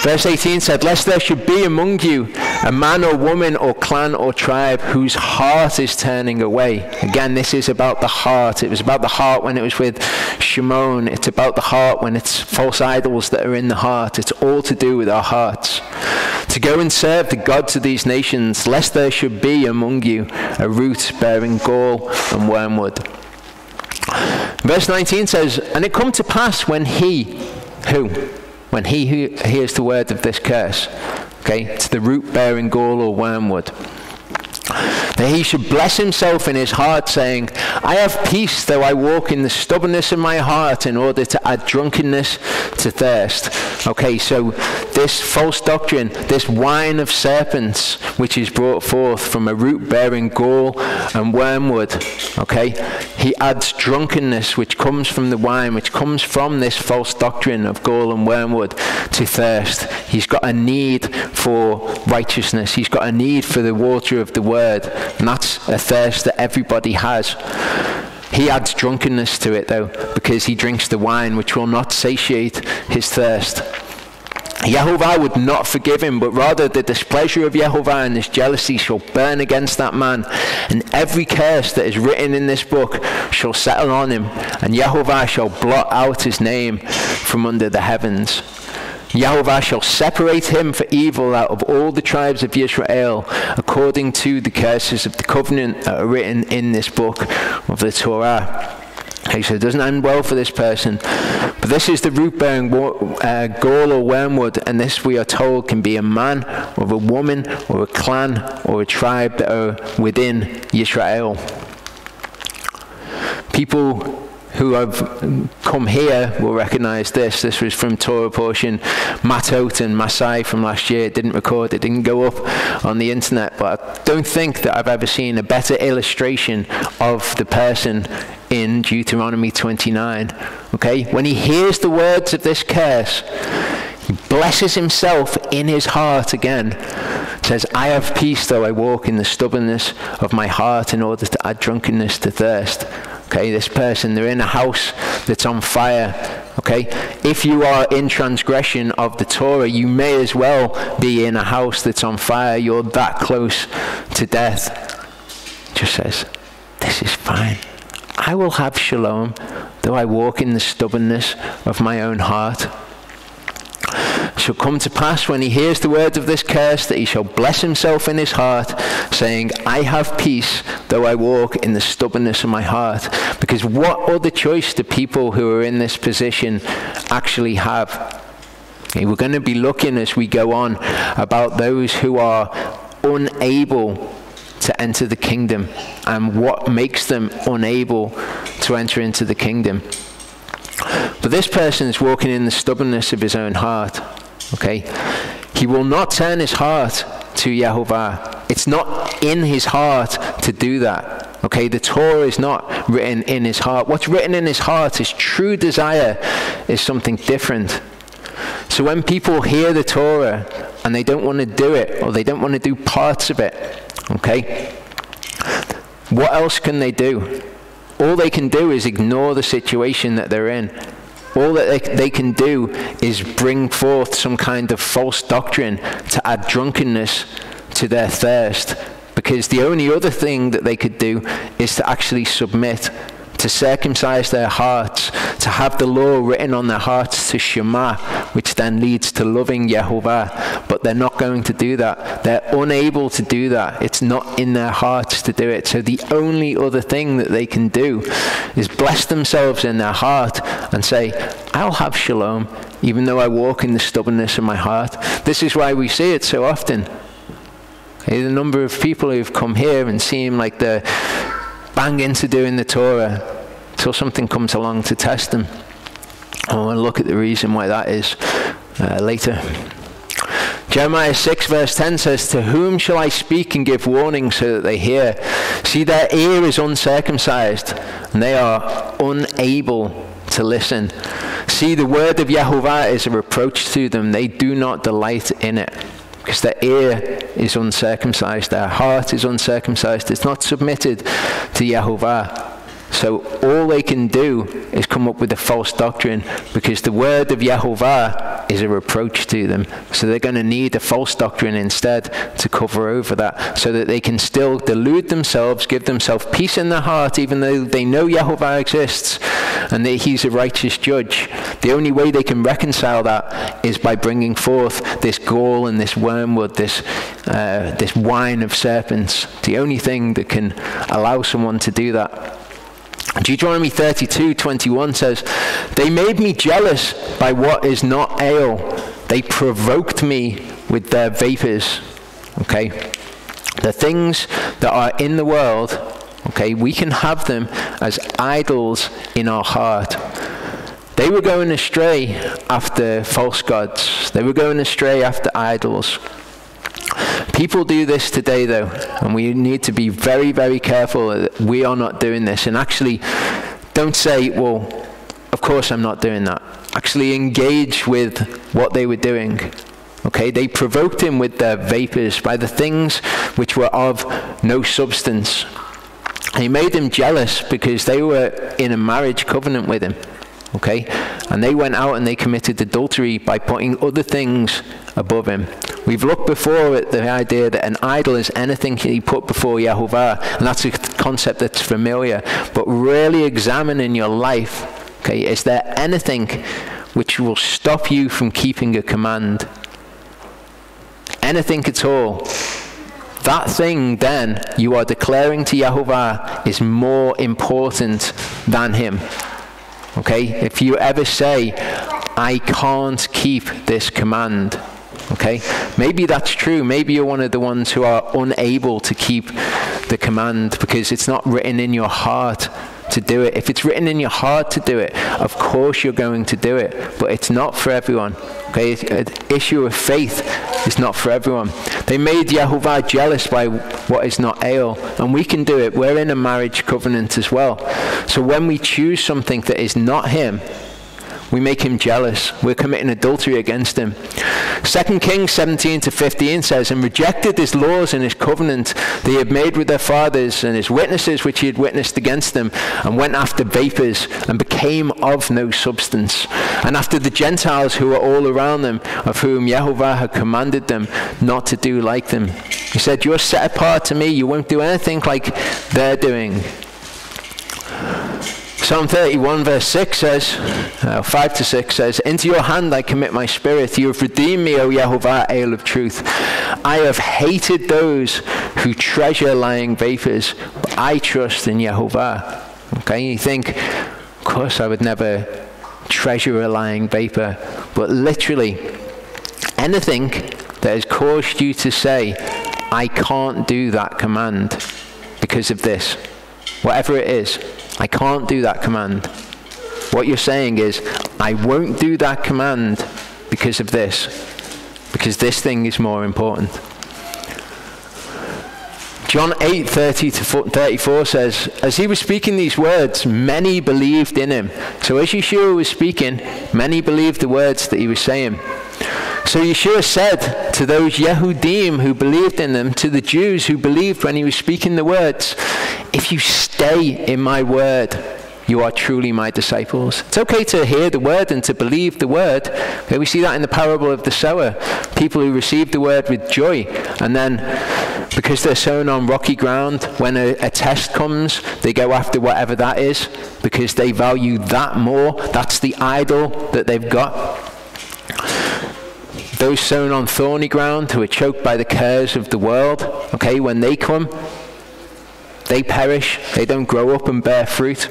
Verse 18 said, lest there should be among you a man or woman or clan or tribe whose heart is turning away. Again, this is about the heart. It was about the heart when it was with Shimon. It's about the heart when it's false idols that are in the heart. It's all to do with our hearts. To go and serve the gods of these nations, lest there should be among you a root bearing gall and wormwood. Verse 19 says, and it come to pass when he, who? When he who hears the word of this curse, okay, it's the root bearing gall or wormwood, that he should bless himself in his heart, saying, I have peace, though I walk in the stubbornness of my heart, in order to add drunkenness to thirst. Okay, so this false doctrine, this wine of serpents, which is brought forth from a root bearing gall and wormwood, okay, he adds drunkenness, which comes from the wine, which comes from this false doctrine of gall and wormwood, to thirst. He's got a need for righteousness. He's got a need for the water of the word, and that's a thirst that everybody has. He adds drunkenness to it, though, because he drinks the wine, which will not satiate his thirst. Yehovah would not forgive him, but rather the displeasure of Yehovah and his jealousy shall burn against that man, and every curse that is written in this book shall settle on him, and Yehovah shall blot out his name from under the heavens. Yehovah shall separate him for evil out of all the tribes of Israel, according to the curses of the covenant that are written in this book of the Torah. Okay, so it doesn't end well for this person. But this is the root-bearing gall or wormwood, and this, we are told, can be a man or a woman or a clan or a tribe that are within Israel. People who have come here will recognize this. This was from Torah portion Matot and Masai from last year. It didn't record, it didn't go up on the internet, but I don't think that I've ever seen a better illustration of the person in Deuteronomy 29. Okay, when he hears the words of this curse, he blesses himself in his heart again. Says, I have peace though I walk in the stubbornness of my heart in order to add drunkenness to thirst. Okay, this person, they're in a house that's on fire. Okay, if you are in transgression of the Torah, you may as well be in a house that's on fire. You're that close to death. Just says, this is fine. I will have shalom, though I walk in the stubbornness of my own heart. It shall come to pass when he hears the words of this curse that he shall bless himself in his heart, saying, I have peace, though I walk in the stubbornness of my heart. Because what other choice do people who are in this position actually have? Okay, we're going to be looking as we go on about those who are unable to enter the kingdom and what makes them unable to enter into the kingdom. But this person is walking in the stubbornness of his own heart. Okay, he will not turn his heart to Yehovah. It's not in his heart to do that. Okay, the Torah is not written in his heart. What's written in his heart, his true desire, is something different. So when people hear the Torah and they don't want to do it, or they don't want to do parts of it, okay, what else can they do? All they can do is ignore the situation that they're in. All that they can do is bring forth some kind of false doctrine to add drunkenness to their thirst. Because the only other thing that they could do is to actually submit, to circumcise their hearts, to have the law written on their hearts, to Shema, which then leads to loving Yehovah. But they're not going to do that. They're unable to do that. It's not in their hearts to do it. So the only other thing that they can do is bless themselves in their heart and say, I'll have shalom, even though I walk in the stubbornness of my heart. This is why we see it so often. Okay, the number of people who've come here and seem like they're bang into doing the Torah till something comes along to test them. I want to look at the reason why that is later. Jeremiah 6 verse 10 says, to whom shall I speak and give warning so that they hear? See, their ear is uncircumcised and they are unable to listen. See, the word of Yehovah is a reproach to them. They do not delight in it. Because their ear is uncircumcised, their heart is uncircumcised, it's not submitted to Yehovah. So all they can do is come up with a false doctrine, because the word of Yehovah is a reproach to them. So they're going to need a false doctrine instead to cover over that, so that they can still delude themselves, give themselves peace in their heart, even though they know Yehovah exists and that he's a righteous judge. The only way they can reconcile that is by bringing forth this gall and this wormwood, this wine of serpents. The only thing that can allow someone to do that. Deuteronomy 32:21 says, they made me jealous by what is not ale. They provoked me with their vapors. Okay, the things that are in the world, okay, we can have them as idols in our heart. They were going astray after false gods. They were going astray after idols. People do this today though, and we need to be very, very careful that we are not doing this. And actually, don't say, well, of course I'm not doing that. Actually engage with what they were doing. Okay, they provoked him with their vapors, by the things which were of no substance. He made him jealous because they were in a marriage covenant with him. Okay, and they went out and they committed adultery by putting other things above him. We've looked before at the idea that an idol is anything you put before Yehovah, and that's a concept that's familiar. But really examine in your life, okay, is there anything which will stop you from keeping a command? Anything at all. That thing then you are declaring to Yehovah is more important than him. Okay, if you ever say, I can't keep this command, okay, maybe that's true. Maybe you're one of the ones who are unable to keep the command because it's not written in your heart to do it. If it's written in your heart to do it, of course you're going to do it. But it's not for everyone. Okay, an issue of faith is not for everyone. They made Yehovah jealous by what is not ale, and we can do it. We're in a marriage covenant as well. So when we choose something that is not him, we make him jealous. We're committing adultery against him. 2 Kings 17-15 says, and rejected his laws and his covenant that he had made with their fathers, and his witnesses which he had witnessed against them, and went after vapors, and became of no substance. And after the Gentiles who were all around them, of whom Yehovah had commanded them not to do like them. He said, you're set apart to me. You won't do anything like they're doing. Psalm 31 verse 6 says, 5-6 says, into your hand I commit my spirit. You have redeemed me, O Yehovah, ale of truth. I have hated those who treasure lying vapors, but I trust in Yehovah. Okay, you think, of course I would never treasure a lying vapor. But literally, anything that has caused you to say, I can't do that command because of this, whatever it is, I can't do that command. What you're saying is, I won't do that command because of this, because this thing is more important. John 8:30-34 says, as he was speaking these words, many believed in him. So as Yeshua was speaking, many believed the words that he was saying. So Yeshua said to those Yehudim who believed in him, to the Jews who believed when he was speaking the words, if you stay in my word, you are truly my disciples. It's okay to hear the word and to believe the word. Okay, we see that in the parable of the sower. People who receive the word with joy, and then because they're sown on rocky ground, when a test comes, they go after whatever that is because they value that more. That's the idol that they've got. Those sown on thorny ground who are choked by the cares of the world, okay, when they come, they perish. They don't grow up and bear fruit.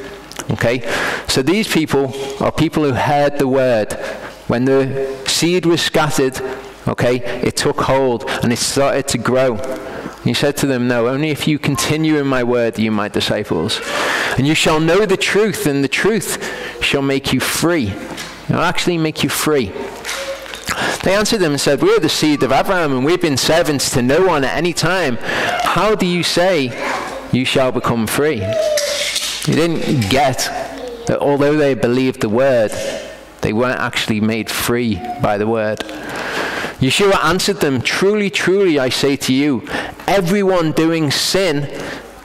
Okay, so these people are people who heard the word. When the seed was scattered, okay, it took hold and it started to grow. He said to them, no, only if you continue in my word are you my disciples. And you shall know the truth, and the truth shall make you free. It'll actually make you free. They answered them and said, we are the seed of Abraham, and we've been servants to no one at any time. How do you say you shall become free? They didn't get that although they believed the word, they weren't actually made free by the word. Yeshua answered them, truly, truly, I say to you, everyone doing sin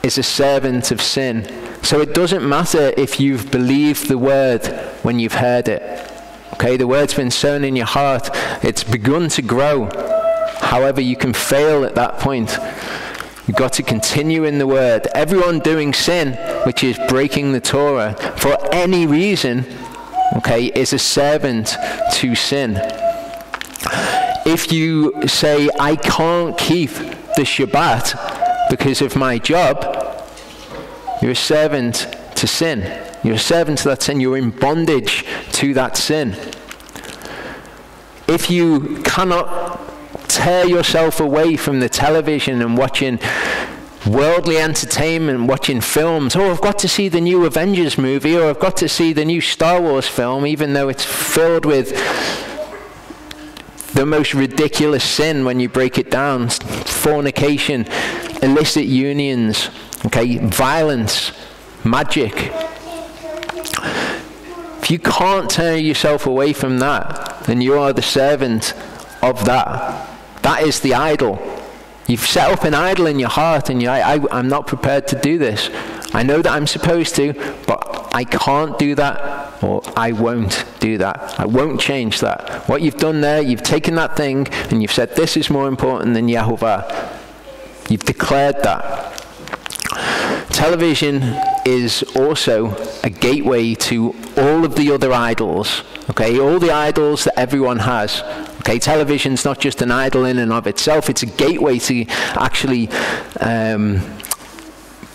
is a servant of sin. So it doesn't matter if you've believed the word when you've heard it. Okay, the word's been sown in your heart. It's begun to grow. However, you can fail at that point. You've got to continue in the word. Everyone doing sin, which is breaking the Torah, for any reason, okay, is a servant to sin. If you say, I can't keep the Shabbat because of my job, you're a servant to sin. You're a servant to that sin. You're in bondage to that sin. If you cannot tear yourself away from the television and watching worldly entertainment, watching films, oh, I've got to see the new Avengers movie, or I've got to see the new Star Wars film, even though it's filled with the most ridiculous sin when you break it down: fornication, illicit unions, okay, violence, magic. If you can't tear yourself away from that, then you are the servant of that. That is the idol. You've set up an idol in your heart, and I'm not prepared to do this. I know that I'm supposed to, but I can't do that, or I won't do that. I won't change that. What you've done there, you've taken that thing, and you've said, this is more important than Yehovah. You've declared that. Television is also a gateway to all of the other idols, okay? All the idols that everyone has. Okay, television's not just an idol in and of itself, it's a gateway to actually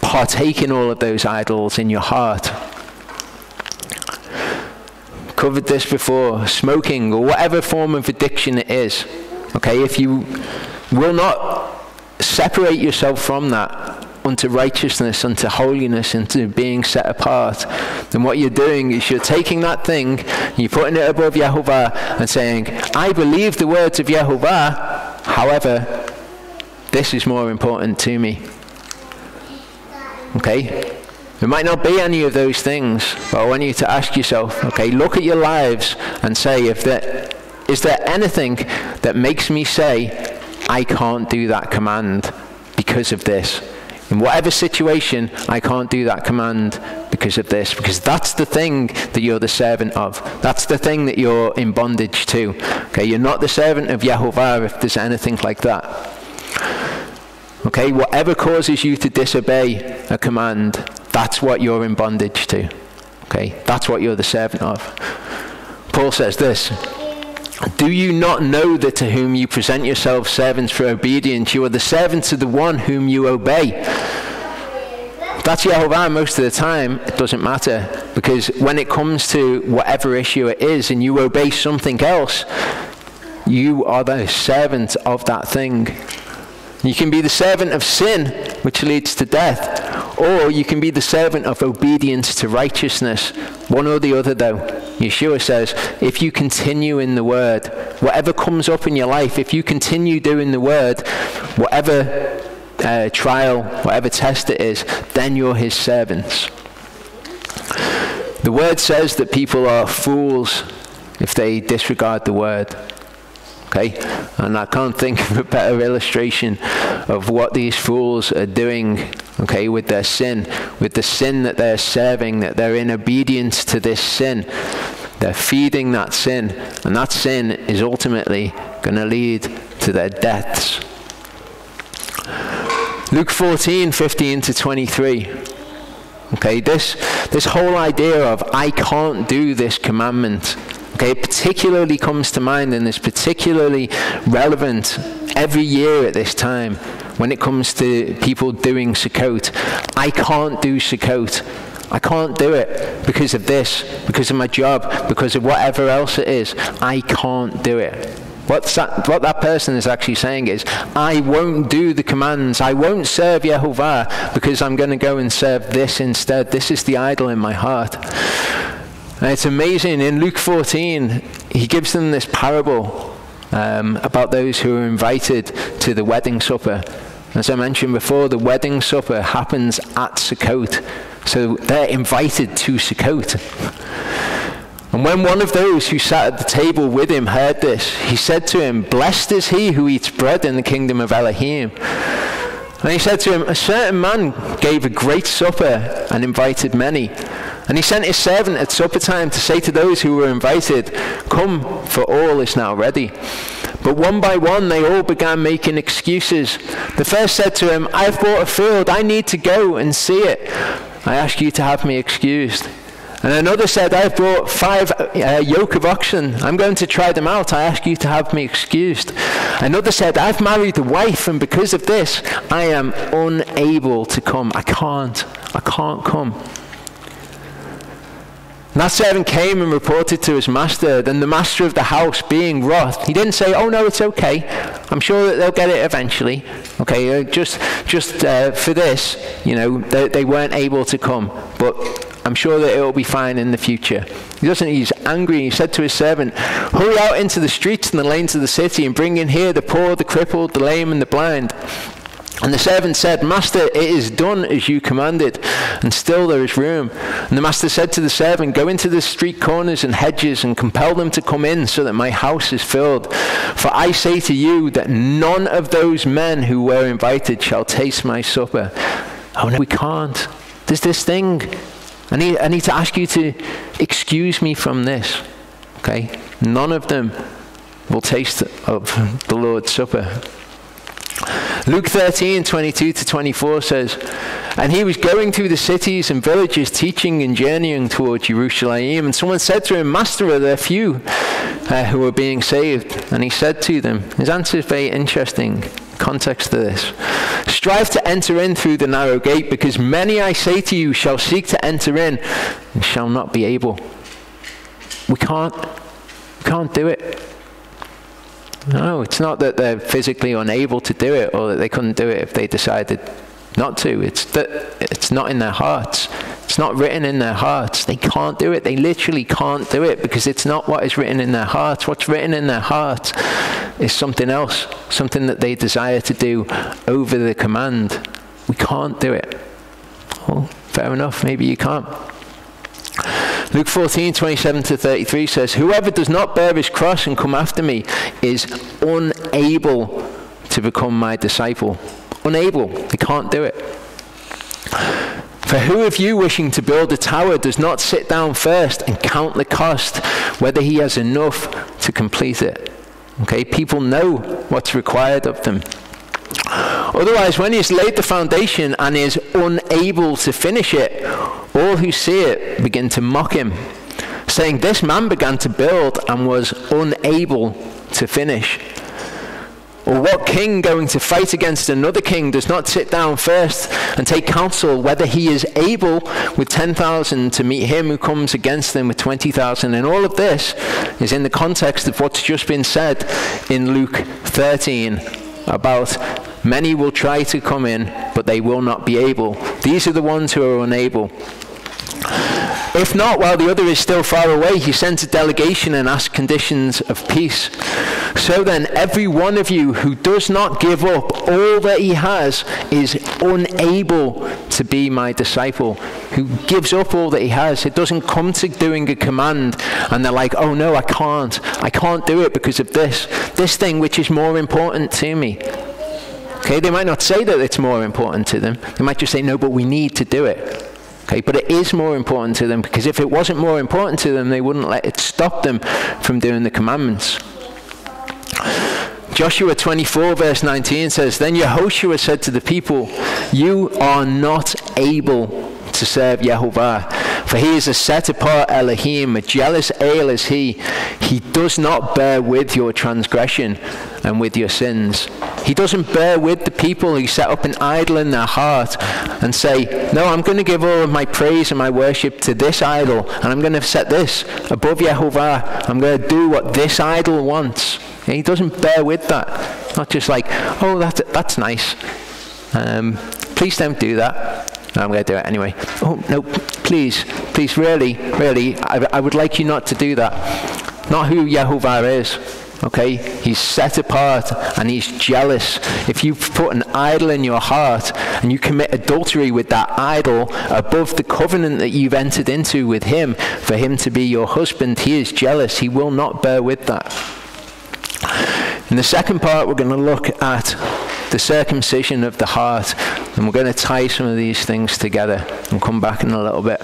partake in all of those idols in your heart. Covered this before, smoking or whatever form of addiction it is. Okay, if you will not separate yourself from that, unto righteousness, unto holiness, into being set apart, then what you're doing is you're taking that thing, you're putting it above Yehovah and saying, I believe the words of Yehovah, however, this is more important to me. Okay? It might not be any of those things, but I want you to ask yourself, okay, look at your lives and say, is there anything that makes me say, I can't do that command because of this? In whatever situation, I can't do that command because of this. Because that's the thing that you're the servant of. That's the thing that you're in bondage to. Okay, you're not the servant of Yehovah if there's anything like that. Okay, whatever causes you to disobey a command, that's what you're in bondage to. Okay, that's what you're the servant of. Paul says this, do you not know that to whom you present yourselves servants for obedience, you are the servants of the one whom you obey? That's Yehovah most of the time. It doesn't matter, because when it comes to whatever issue it is and you obey something else, you are the servant of that thing. You can be the servant of sin, which leads to death, or you can be the servant of obedience to righteousness. One or the other, though. Yeshua says, if you continue in the word, whatever comes up in your life, if you continue doing the word, whatever trial, whatever test it is, then you're his servants. The word says that people are fools if they disregard the word. Okay, and I can't think of a better illustration of what these fools are doing, okay, with their sin, with the sin that they're serving, that they're in obedience to this sin. They're feeding that sin, and that sin is ultimately going to lead to their deaths. Luke 14:15-23. Okay, this whole idea of I can't do this commandment, okay, it particularly comes to mind and is particularly relevant every year at this time when it comes to people doing Sukkot. I can't do Sukkot. I can't do it because of this, because of my job, because of whatever else it is. I can't do it. What that person is actually saying is, I won't do the commands. I won't serve Yehovah because I'm going to go and serve this instead. This is the idol in my heart. And it's amazing. In Luke 14, he gives them this parable about those who are invited to the wedding supper. As I mentioned before, the wedding supper happens at Sukkot. So they're invited to Sukkot. And when one of those who sat at the table with him heard this, he said to him, blessed is he who eats bread in the kingdom of Elohim. And he said to him, a certain man gave a great supper and invited many. And he sent his servant at supper time to say to those who were invited, come, for all is now ready. But one by one they all began making excuses. The first said to him, I have bought a field, I need to go and see it. I ask you to have me excused. And another said, I have brought 5 yoke of oxen. I'm going to try them out. I ask you to have me excused. Another said, I've married a wife, and because of this, I am unable to come. I can't come. And that servant came and reported to his master. Then the master of the house, being wroth, he didn't say, oh no, it's okay. I'm sure that they'll get it eventually. Okay, just for this, you know, they weren't able to come. But I'm sure that it will be fine in the future. He's angry. He said to his servant, hurry out into the streets and the lanes of the city and bring in here the poor, the crippled, the lame, and the blind. And the servant said, Master, it is done as you commanded, and still there is room. And the master said to the servant, go into the street corners and hedges and compel them to come in so that my house is filled. For I say to you that none of those men who were invited shall taste my supper. Oh no, we can't. There's this thing. I need to ask you to excuse me from this. Okay? None of them will taste of the Lord's Supper. Luke 13:22-24 says, and he was going through the cities and villages, teaching and journeying towards Jerusalem. And someone said to him, Master, are there few who are being saved? And he said to them, his answer is very interesting. Context to this. Strive to enter in through the narrow gate, because many, I say to you, shall seek to enter in and shall not be able. We can't do it. No, it's not that they're physically unable to do it or that they couldn't do it if they decided not to. It's not in their hearts. It's not written in their hearts. They can't do it. They literally can't do it because it's not what is written in their hearts. What's written in their hearts is something else, something that they desire to do over the command. We can't do it. Well, fair enough, maybe you can't. Luke 14:27-33 says, whoever does not bear his cross and come after me is unable to become my disciple. Unable. They can't do it. For who of you wishing to build a tower does not sit down first and count the cost, whether he has enough to complete it? Okay, people know what's required of them. Otherwise, when he has laid the foundation and is unable to finish it, all who see it begin to mock him, saying, this man began to build and was unable to finish. Or what king going to fight against another king does not sit down first and take counsel whether he is able with 10,000 to meet him who comes against them with 20,000? And all of this is in the context of what's just been said in Luke 13 about many will try to come in, but they will not be able. These are the ones who are unable. If not, while the other is still far away, he sends a delegation and asks conditions of peace. So then, every one of you who does not give up all that he has is unable to be my disciple. Who gives up all that he has. It doesn't come to doing a command and they're like, oh no, I can't do it because of this thing which is more important to me. Okay, they might not say that it's more important to them. They might just say, no, but we need to do it. Okay, but it is more important to them, because if it wasn't more important to them, they wouldn't let it stop them from doing the commandments. Joshua 24 verse 19 says, then Yehoshua said to the people, you are not able to serve Yehovah, for he is a set-apart Elohim, a jealous El is he. He does not bear with your transgression and with your sins. He doesn't bear with the people who set up an idol in their heart and say, no, I'm going to give all of my praise and my worship to this idol, and I'm going to set this above Yehovah. I'm going to do what this idol wants. And he doesn't bear with that. Not just like, oh, that's nice. Please don't do that. No, I'm going to do it anyway. Oh, no, please, really, I would like you not to do that. Not who Yehovah is. Okay, he's set apart and he's jealous. If you put an idol in your heart and you commit adultery with that idol above the covenant that you've entered into with him, for him to be your husband, he is jealous. He will not bear with that. In the second part, we're going to look at the circumcision of the heart, and we're going to tie some of these things together and come back in a little bit.